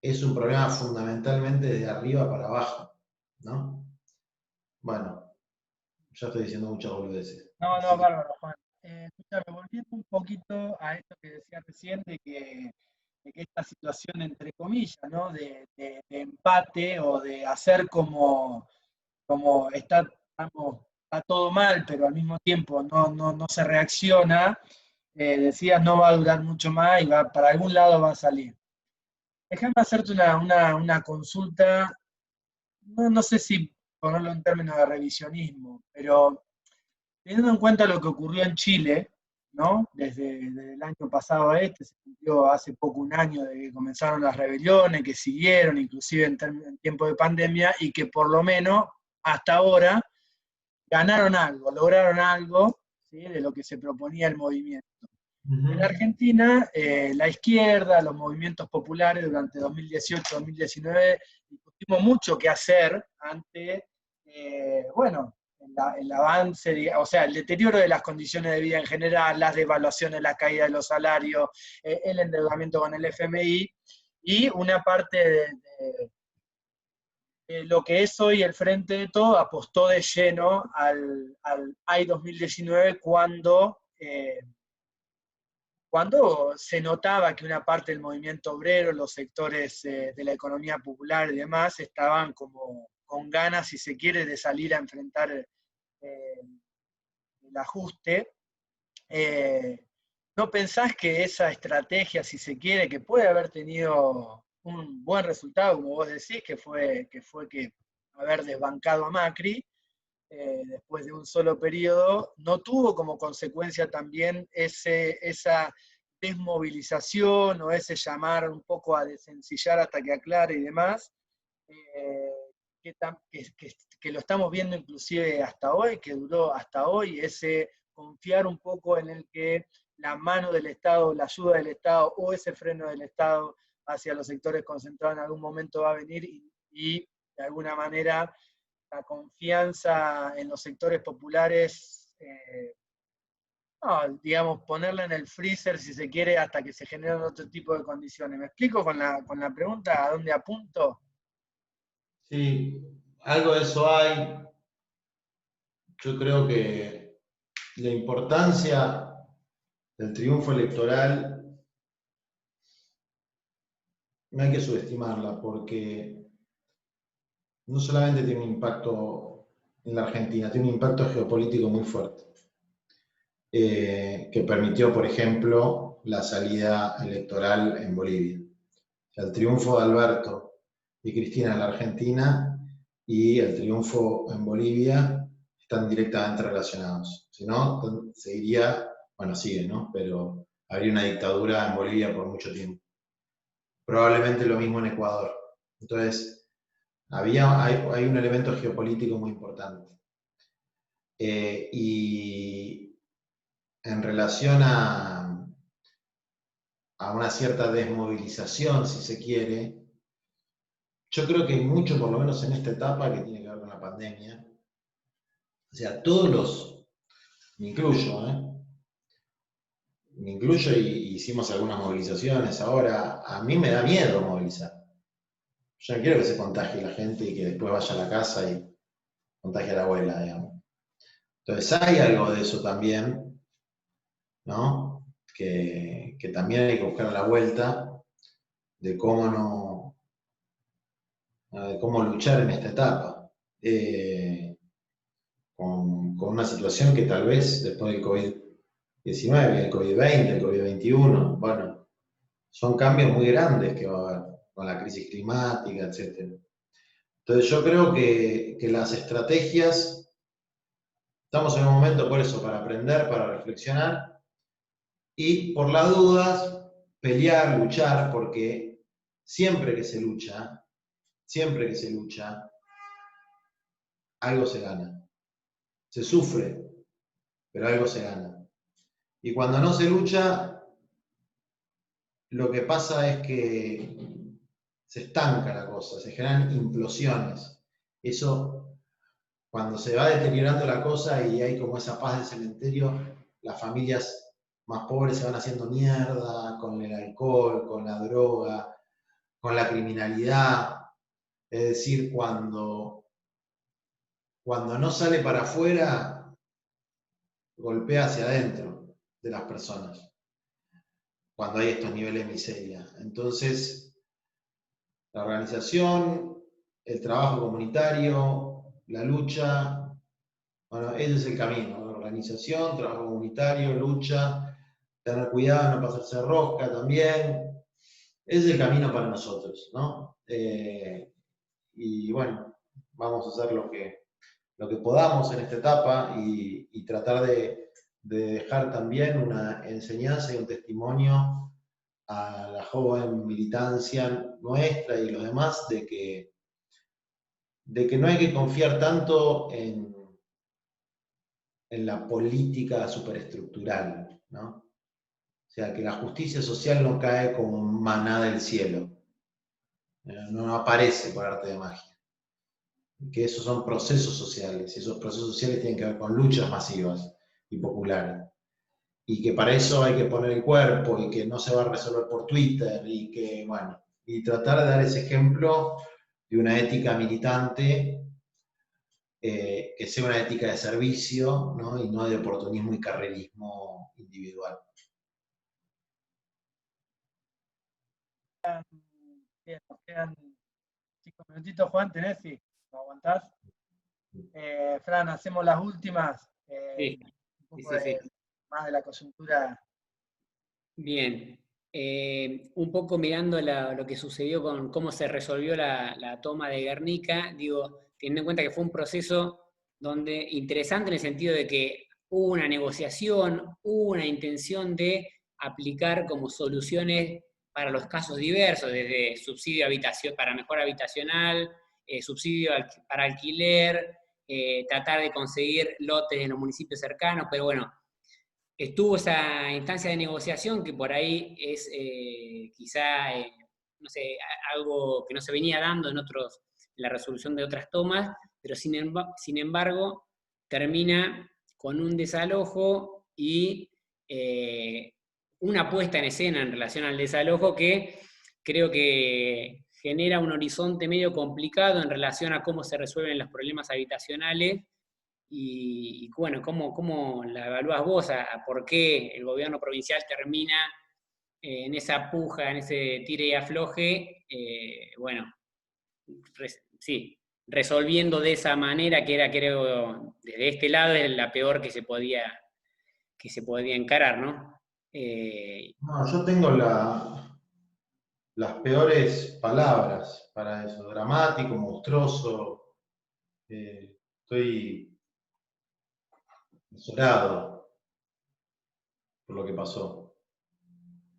Speaker 2: es un problema fundamentalmente de arriba para abajo, ¿no? Bueno, ya estoy diciendo muchas boludeces.
Speaker 1: No, no, bárbaro, Juan. Escúchame, volviendo un poquito a esto que decía recién, de que esta situación, entre comillas, ¿no? De empate o de hacer como está, está todo mal, pero al mismo tiempo no se reacciona, decías no va a durar mucho más y para algún lado va a salir. Déjame hacerte una consulta, no sé si ponerlo en términos de revisionismo, pero teniendo en cuenta lo que ocurrió en Chile ¿no? Desde el año pasado a este, se cumplió hace poco un año de que comenzaron las rebeliones, que siguieron inclusive en tiempo de pandemia, y que por lo menos hasta ahora ganaron algo, lograron algo, ¿sí?, de lo que se proponía el movimiento. En Argentina, la izquierda, los movimientos populares durante 2018-2019 discutimos mucho qué hacer ante, bueno, el avance, o sea, el deterioro de las condiciones de vida en general, las devaluaciones, la caída de los salarios, el endeudamiento con el FMI, y una parte de lo que es hoy el Frente de Todo apostó de lleno al AI 2019 cuando se notaba que una parte del movimiento obrero, los sectores de la economía popular y demás, estaban como con ganas, si se quiere, de salir a enfrentar el ajuste. ¿No pensás que esa estrategia, si se quiere, que puede haber tenido un buen resultado, como vos decís, que fue que haber desbancado a Macri, después de un solo periodo, no tuvo como consecuencia también esa desmovilización o ese llamar un poco a desencillar hasta que aclare y demás, eh, que lo estamos viendo inclusive hasta hoy, que duró hasta hoy, ese confiar un poco en el que la mano del Estado, la ayuda del Estado o ese freno del Estado hacia los sectores concentrados en algún momento va a venir y de alguna manera la confianza en los sectores populares, no, digamos, ponerla en el freezer, si se quiere, hasta que se generen otro tipo de condiciones. ¿Me explico con la pregunta a dónde apunto?
Speaker 2: Sí, algo de eso hay. Yo creo que la importancia del triunfo electoral no hay que subestimarla, porque no solamente tiene un impacto en la Argentina, tiene un impacto geopolítico muy fuerte, que permitió, por ejemplo, la salida electoral en Bolivia. O sea, el triunfo de Alberto y Cristina en la Argentina y el triunfo en Bolivia están directamente relacionados. Si no, seguiría, bueno, sigue, ¿no? Pero habría una dictadura en Bolivia por mucho tiempo. Probablemente lo mismo en Ecuador. Entonces, hay un elemento geopolítico muy importante. Y en relación a una cierta desmovilización, si se quiere, yo creo que hay mucho, por lo menos en esta etapa, que tiene que ver con la pandemia. O sea, me incluyo y hicimos algunas movilizaciones ahora, a mí me da miedo movilizar. Yo no quiero que se contagie la gente y que después vaya a la casa y contagie a la abuela, digamos. Entonces hay algo de eso también, ¿no? Que también hay que buscar la vuelta de cómo luchar en esta etapa. Con una situación que tal vez después del COVID-19, el COVID-20, el COVID-21, bueno, son cambios muy grandes que va a haber con la crisis climática, etc. Entonces yo creo que las estrategias, estamos en un momento por eso, para aprender, para reflexionar y por las dudas pelear, luchar, porque siempre que se lucha, algo se gana. Se sufre, pero algo se gana. Y cuando no se lucha, lo que pasa es que se estanca la cosa, se generan implosiones. Eso, cuando se va deteriorando la cosa y hay como esa paz del cementerio, las familias más pobres se van haciendo mierda con el alcohol, con la droga, con la criminalidad. Es decir, cuando no sale para afuera, golpea hacia adentro de las personas, cuando hay estos niveles de miseria. Entonces, la organización, el trabajo comunitario, la lucha, bueno, ese es el camino, ¿no? Organización, trabajo comunitario, lucha, tener cuidado, no pasarse rosca también. Ese es el camino para nosotros, ¿no? Y bueno, vamos a hacer lo que podamos en esta etapa y tratar de de dejar también una enseñanza y un testimonio a la joven militancia nuestra y los demás de que no hay que confiar tanto en la política superestructural, ¿no? O sea, que la justicia social no cae como maná del cielo, no aparece por arte de magia, que esos son procesos sociales, y esos procesos sociales tienen que ver con luchas masivas y populares, y que para eso hay que poner el cuerpo, y que no se va a resolver por Twitter, y que, bueno, y tratar de dar ese ejemplo de una ética militante que sea una ética de servicio, ¿no? Y no de oportunismo y carrerismo individual.
Speaker 1: Bien, nos quedan 5 minutitos, Juan, ¿tenés? Sí, ¿lo aguantás? Fran, hacemos las últimas,
Speaker 3: Sí,
Speaker 1: un poco
Speaker 3: sí, sí.
Speaker 1: más de la coyuntura.
Speaker 3: Bien. Un poco mirando lo que sucedió con cómo se resolvió la toma de Guernica, digo, teniendo en cuenta que fue un proceso interesante en el sentido de que hubo una negociación, hubo una intención de aplicar como soluciones para los casos diversos, desde subsidio para mejora habitacional, subsidio para alquiler, tratar de conseguir lotes en los municipios cercanos, pero bueno, estuvo esa instancia de negociación que por ahí es quizá, no sé, algo que no se venía dando en la resolución de otras tomas, pero sin embargo termina con un desalojo y una puesta en escena en relación al desalojo que creo que genera un horizonte medio complicado en relación a cómo se resuelven los problemas habitacionales y bueno, ¿cómo la evalúas vos a por qué el gobierno provincial termina en esa puja, en ese tire y afloje? Bueno, sí, resolviendo de esa manera que era, creo, desde este lado es la peor que se podía encarar, ¿no?
Speaker 2: No, yo tengo las peores palabras para eso, dramático, monstruoso, estoy desolado por lo que pasó.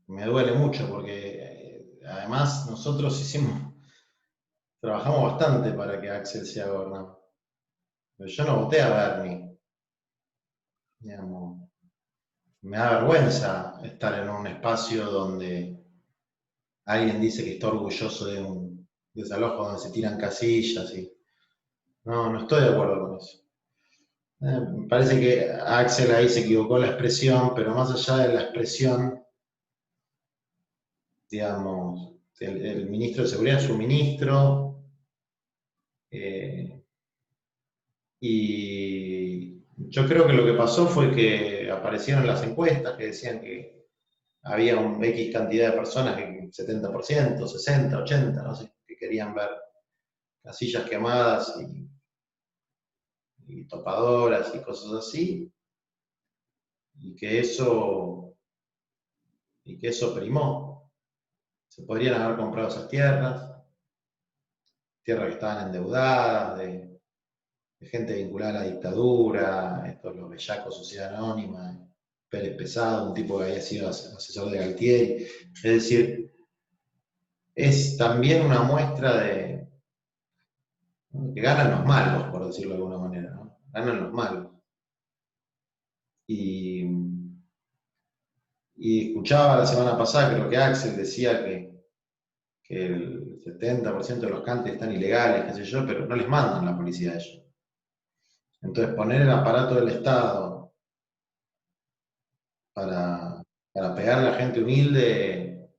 Speaker 2: Me duele mucho porque además nosotros trabajamos bastante para que Axel sea gobernador. Pero yo no voté a Bernie, digamos. Me da vergüenza estar en un espacio donde alguien dice que está orgulloso de un desalojo donde se tiran casillas y no estoy de acuerdo con eso. Me parece que Axel ahí se equivocó en la expresión, pero más allá de la expresión, digamos, el ministro de Seguridad es su ministro, y yo creo que lo que pasó fue que aparecieron las encuestas que decían que había un X cantidad de personas, 70%, 60, 80, no sé, que querían ver casillas quemadas y topadoras y cosas así, y que eso primó. Se podrían haber comprado esas tierras que estaban endeudadas, de gente vinculada a la dictadura, estos los bellacos Sociedad Anónima, Pérez Pesado, un tipo que había sido asesor de Galtieri. Es decir, es también una muestra de que ganan los malos, por decirlo de alguna manera, ¿no? Ganan los malos. Y escuchaba la semana pasada, creo que Axel decía que el 70% de los cantes están ilegales, qué sé yo, pero no les mandan la policía a ellos. Entonces poner el aparato del Estado para pegar a la gente humilde,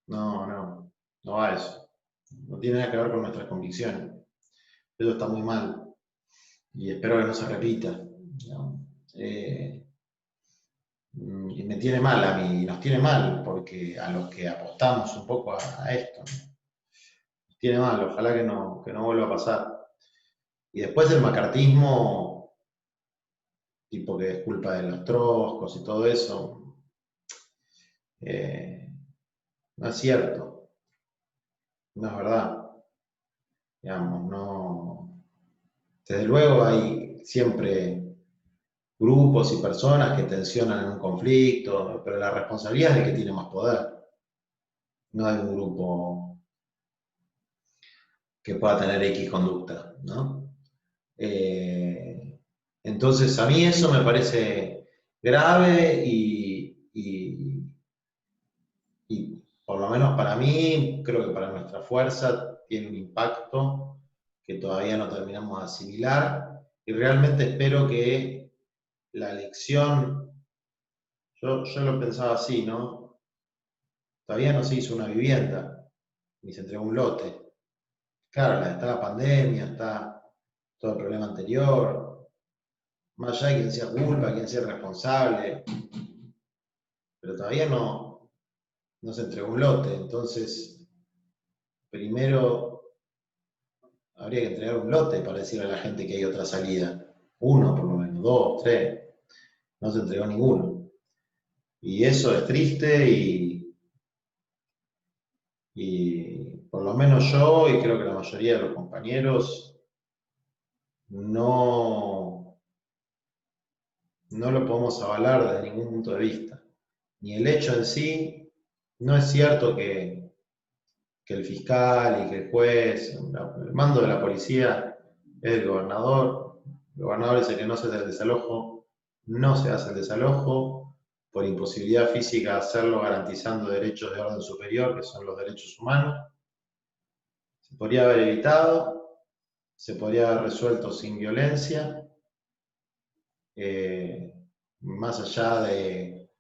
Speaker 2: no va a eso. No tiene nada que ver con nuestras convicciones. Eso está muy mal. Y espero que no se repita. ¿No? Y me tiene mal a mí, y nos tiene mal, porque a los que apostamos un poco a esto, ¿no? Nos tiene mal, ojalá que no vuelva a pasar. Y después el macartismo, tipo que es culpa de los troscos y todo eso, no es cierto, no es verdad. Digamos, no. Desde luego hay siempre grupos y personas que tensionan en un conflicto, pero la responsabilidad es del que tiene más poder, no de un grupo que pueda tener X conducta, ¿no? Entonces, a mí eso me parece grave y por lo menos para mí, creo que para nuestra fuerza tiene un impacto que todavía no terminamos de asimilar y realmente espero que la elección, yo lo pensaba así, ¿no? Todavía no se hizo una vivienda, ni se entregó un lote. Claro, está la pandemia, está todo el problema anterior, más allá de quien sea culpa, quien sea responsable, pero todavía no se entregó un lote, entonces primero habría que entregar un lote para decirle a la gente que hay otra salida, uno por lo menos, dos, tres, no se entregó ninguno. Y eso es triste y por lo menos yo, y creo que la mayoría de los compañeros, no lo podemos avalar desde ningún punto de vista. Ni el hecho en sí, no es cierto que el fiscal y que el juez, el mando de la policía es el gobernador. El gobernador es el que no se hace el desalojo, no se hace el desalojo por imposibilidad física de hacerlo garantizando derechos de orden superior, que son los derechos humanos. Se podría haber evitado, se podría haber resuelto sin violencia, más allá de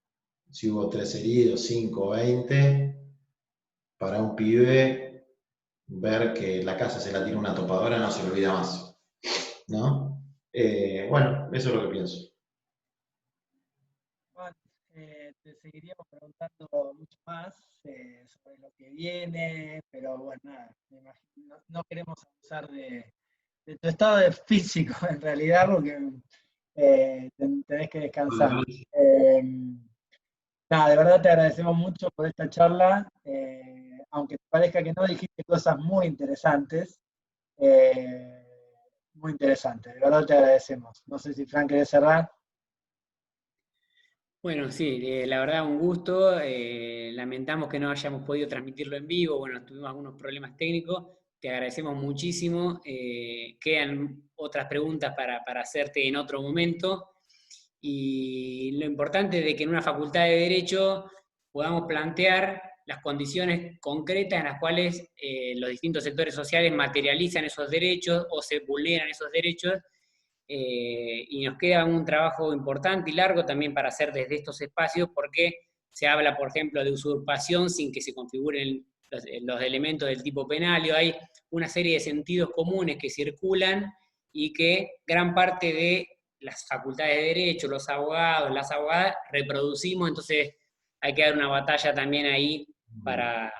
Speaker 2: si hubo 3 heridos, 5 o 20, para un pibe ver que la casa se la tira una topadora no se le olvida más, ¿no? Bueno, eso es lo que pienso.
Speaker 1: Juan, te seguiríamos preguntando mucho más sobre lo que viene, pero bueno, nada, me imagino, no queremos abusar de tu estado de físico en realidad, porque tenés que descansar. Eh, Nada, de verdad te agradecemos mucho por esta charla, aunque parezca que no, dijiste cosas eh, muy interesantes, de verdad te agradecemos. No sé si Frank querés cerrar.
Speaker 3: Bueno, sí, la verdad un gusto. Lamentamos que no hayamos podido transmitirlo en vivo. Bueno, tuvimos algunos problemas técnicos. Te agradecemos muchísimo. Quedan otras preguntas para hacerte en otro momento. Y lo importante es de que en una facultad de Derecho podamos plantear las condiciones concretas en las cuales los distintos sectores sociales materializan esos derechos o se vulneran esos derechos. Y nos queda un trabajo importante y largo también para hacer desde estos espacios, porque se habla, por ejemplo, de usurpación sin que se configuren los elementos del tipo penal, y hay una serie de sentidos comunes que circulan y que gran parte de las facultades de Derecho, los abogados, las abogadas, reproducimos, entonces hay que dar una batalla también ahí para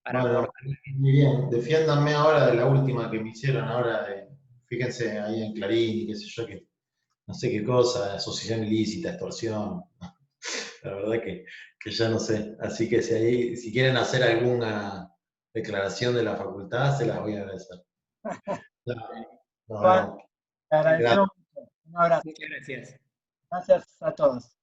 Speaker 2: Bueno,
Speaker 3: abordar.
Speaker 2: muy bien. Defiéndanme ahora de la última que me hicieron ahora fíjense ahí en Clarín y qué sé yo, que no sé qué cosa, asociación ilícita, extorsión. La verdad que ya no sé. Así que si quieren hacer alguna declaración de la facultad, se las voy a agradecer. Ya, nos
Speaker 1: Juan,
Speaker 2: vemos.
Speaker 1: te
Speaker 2: Gracias.
Speaker 1: agradecemos mucho. Un abrazo.
Speaker 3: Muchas gracias.
Speaker 1: Gracias a todos.